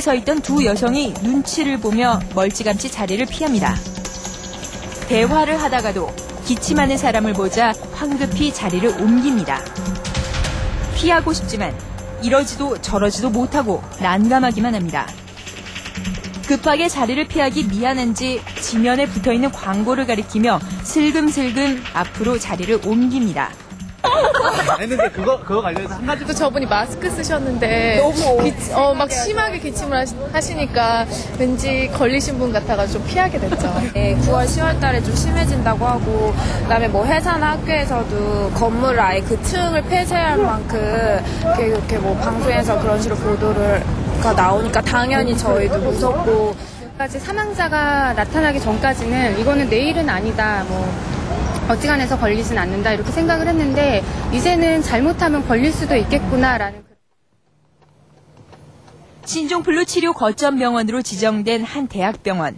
서 있던 두 여성이 눈치를 보며 멀찌감치 자리를 피합니다. 대화를 하다가도 기침하는 사람을 보자 황급히 자리를 옮깁니다. 피하고 싶지만 이러지도 저러지도 못하고 난감하기만 합니다. 급하게 자리를 피하기 미안한지 지면에 붙어있는 광고를 가리키며 슬금슬금 앞으로 자리를 옮깁니다. 했는데 그거 관련해서 한 가지. 또 저분이 마스크 쓰셨는데 막 심하게 기침을 하시니까 왠지 걸리신 분 같아가지고 좀 피하게 됐죠. 네, 9월, 10월 달에 좀 심해진다고 하고, 그다음에 뭐 회사나 학교에서도 건물을 아예 그 층을 폐쇄할 만큼 이렇게 뭐 방송에서 그런 식으로 보도가 나오니까 당연히 저희도 무섭고. 까지 사망자가 나타나기 전까지는 이거는 내일은 아니다, 어지간해서 걸리진 않는다 이렇게 생각을 했는데 이제는 잘못하면 걸릴 수도 있겠구나라는. 신종플루 치료 거점 병원으로 지정된 한 대학병원.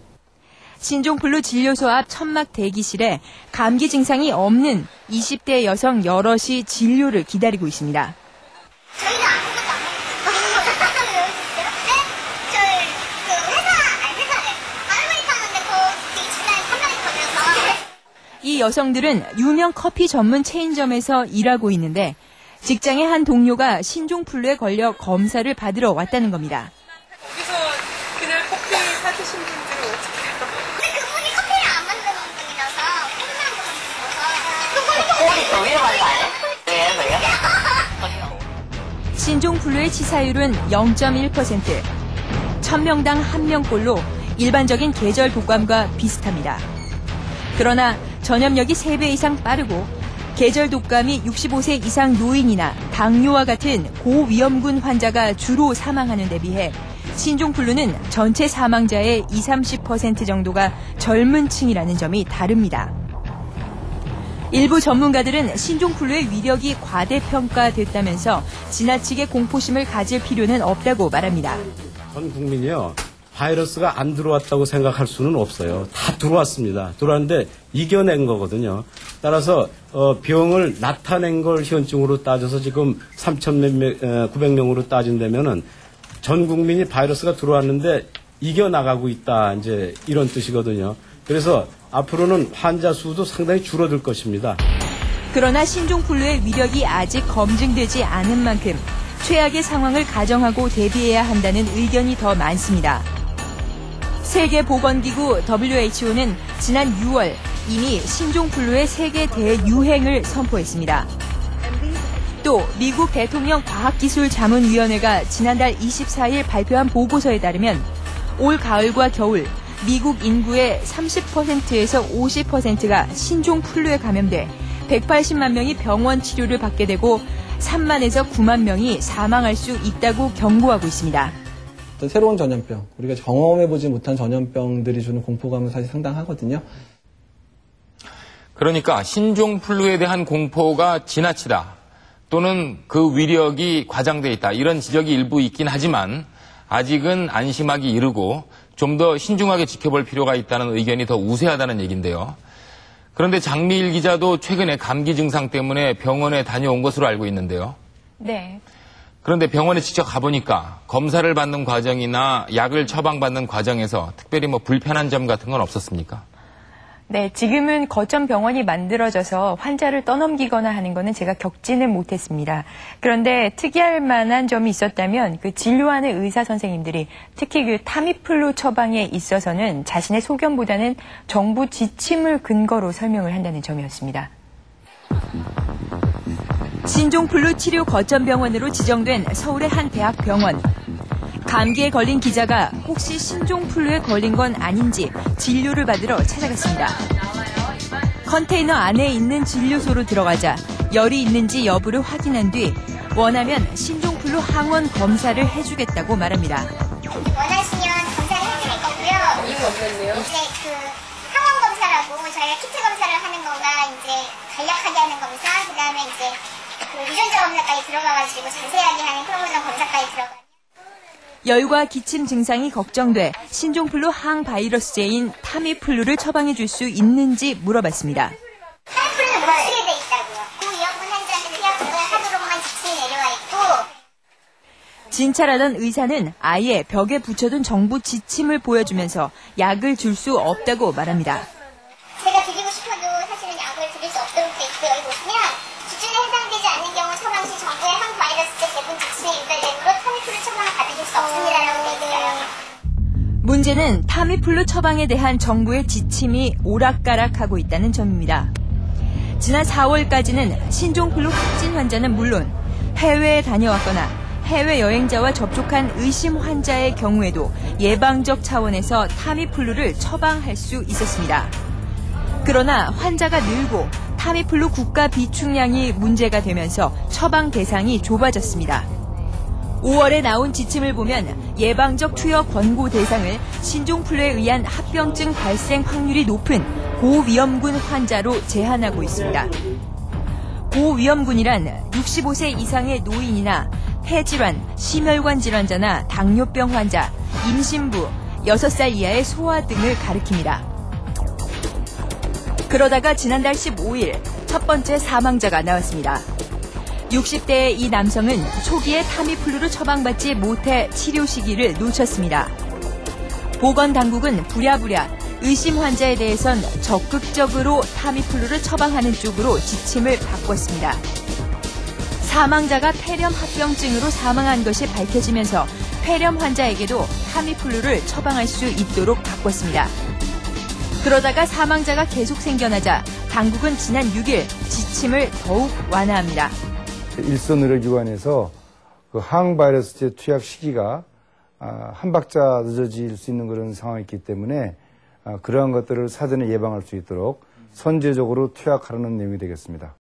신종플루 진료소 앞 천막 대기실에 감기 증상이 없는 20대 여성 여럿이 진료를 기다리고 있습니다. 저희는 아무것도 안 먹었어요. 깜짝 놀라셨어요? 네? 저희 회사에 아르바이트 하는데 되게 중요한 상담이 걸려서. 이 여성들은 유명 커피 전문 체인점에서 일하고 있는데 직장의 한 동료가 신종플루에 걸려 검사를 받으러 왔다는 겁니다. 여기서 그날 커피 사드신 분들은 어떻게 해요? 근데 그분이 커피를 안 만드는 분이라서 신종플루의 치사율은 0.1%, 1000명당 1명꼴로 일반적인 계절 독감과 비슷합니다. 그러나 전염력이 3배 이상 빠르고 계절 독감이 65세 이상 노인이나 당뇨와 같은 고위험군 환자가 주로 사망하는 데 비해 신종플루는 전체 사망자의 20-30% 정도가 젊은 층이라는 점이 다릅니다. 일부 전문가들은 신종플루의 위력이 과대평가됐다면서 지나치게 공포심을 가질 필요는 없다고 말합니다. 전 국민이요. 바이러스가 안 들어왔다고 생각할 수는 없어요. 다 들어왔습니다. 들어왔는데 이겨낸 거거든요. 따라서 병을 나타낸 걸 현증으로 따져서 지금 3,900명으로 따진다면은 전 국민이 바이러스가 들어왔는데 이겨나가고 있다. 이제 이런 뜻이거든요. 그래서 앞으로는 환자 수도 상당히 줄어들 것입니다. 그러나 신종플루의 위력이 아직 검증되지 않은 만큼 최악의 상황을 가정하고 대비해야 한다는 의견이 더 많습니다. 세계보건기구 WHO는 지난 6월 이미 신종플루의 세계 대유행을 선포했습니다. 또 미국 대통령 과학기술자문위원회가 지난달 24일 발표한 보고서에 따르면 올 가을과 겨울 미국 인구의 30%에서 50%가 신종플루에 감염돼 180만 명이 병원 치료를 받게 되고 3만에서 9만 명이 사망할 수 있다고 경고하고 있습니다. 새로운 전염병, 우리가 경험해보지 못한 전염병들이 주는 공포감은 사실 상당하거든요. 그러니까 신종플루에 대한 공포가 지나치다 또는 그 위력이 과장돼 있다 이런 지적이 일부 있긴 하지만 아직은 안심하기 이르고 좀 더 신중하게 지켜볼 필요가 있다는 의견이 더 우세하다는 얘기인데요. 그런데 장미일 기자도 최근에 감기 증상 때문에 병원에 다녀온 것으로 알고 있는데요. 네. 그런데 병원에 직접 가보니까 검사를 받는 과정이나 약을 처방받는 과정에서 특별히 불편한 점 같은 건 없었습니까? 네, 지금은 거점 병원이 만들어져서 환자를 떠넘기거나 하는 거는 제가 겪지는 못했습니다. 그런데 특이할 만한 점이 있었다면 그 진료하는 의사 선생님들이 특히 그 타미플루 처방에 있어서는 자신의 소견보다는 정부 지침을 근거로 설명을 한다는 점이었습니다. 신종플루 치료 거점 병원으로 지정된 서울의 한 대학병원. 감기에 걸린 기자가 혹시 신종플루에 걸린 건 아닌지 진료를 받으러 찾아갔습니다. 컨테이너 안에 있는 진료소로 들어가자 열이 있는지 여부를 확인한 뒤 원하면 신종플루 항원 검사를 해주겠다고 말합니다. 원하시면 검사를 해드릴 거고요. 이유가 없는데요? 이제 그 항원 검사라고 저희가 키트 검사를 하는 거나 이제 간략하게 하는 검사, 그다음에 이제 그 유전자 검사까지 들어가가지고 자세하게 하는 크로모존 검사까지 들어가요. 열과 기침 증상이 걱정돼 신종플루 항바이러스제인 타미플루를 처방해 줄 수 있는지 물어봤습니다. 타미플루는 노출이 돼 있다고요. 고위험군 환자한테 투약을 하도록만 지침이 내려와 있고 진찰하던 의사는 아예 벽에 붙여둔 정부 지침을 보여주면서 약을 줄 수 없다고 말합니다. 제가 드리고 싶어도 사실은 약을 드릴 수 없도록 돼 있고, 여기 보시면 기준에 해당되지 않는 경우 처방 시 정부의 항바이러스제 제품 지침에 유발됨으로 타미플루 처방을 받으실 수 없습니다라고 돼 있어요. 문제는 타미플루 처방에 대한 정부의 지침이 오락가락하고 있다는 점입니다. 지난 4월까지는 신종플루 확진 환자는 물론 해외에 다녀왔거나 해외여행자와 접촉한 의심 환자의 경우에도 예방적 차원에서 타미플루를 처방할 수 있었습니다. 그러나 환자가 늘고 타미플루 국가 비축량이 문제가 되면서 처방 대상이 좁아졌습니다. 5월에 나온 지침을 보면 예방적 투여 권고 대상을 신종플루에 의한 합병증 발생 확률이 높은 고위험군 환자로 제한하고 있습니다. 고위험군이란 65세 이상의 노인이나 폐질환, 심혈관 질환자나 당뇨병 환자, 임신부, 6살 이하의 소아 등을 가리킵니다. 그러다가 지난달 15일 첫 번째 사망자가 나왔습니다. 60대의 이 남성은 초기에 타미플루를 처방받지 못해 치료 시기를 놓쳤습니다. 보건당국은 부랴부랴 의심 환자에 대해선 적극적으로 타미플루를 처방하는 쪽으로 지침을 바꿨습니다. 사망자가 폐렴 합병증으로 사망한 것이 밝혀지면서 폐렴 환자에게도 타미플루를 처방할 수 있도록 바꿨습니다. 그러다가 사망자가 계속 생겨나자 당국은 지난 6일 지침을 더욱 완화합니다. 일선 의료기관에서 그 항바이러스제 투약 시기가 한 박자 늦어질 수 있는 그런 상황이 있기 때문에 그러한 것들을 사전에 예방할 수 있도록 선제적으로 투약하라는 내용이 되겠습니다.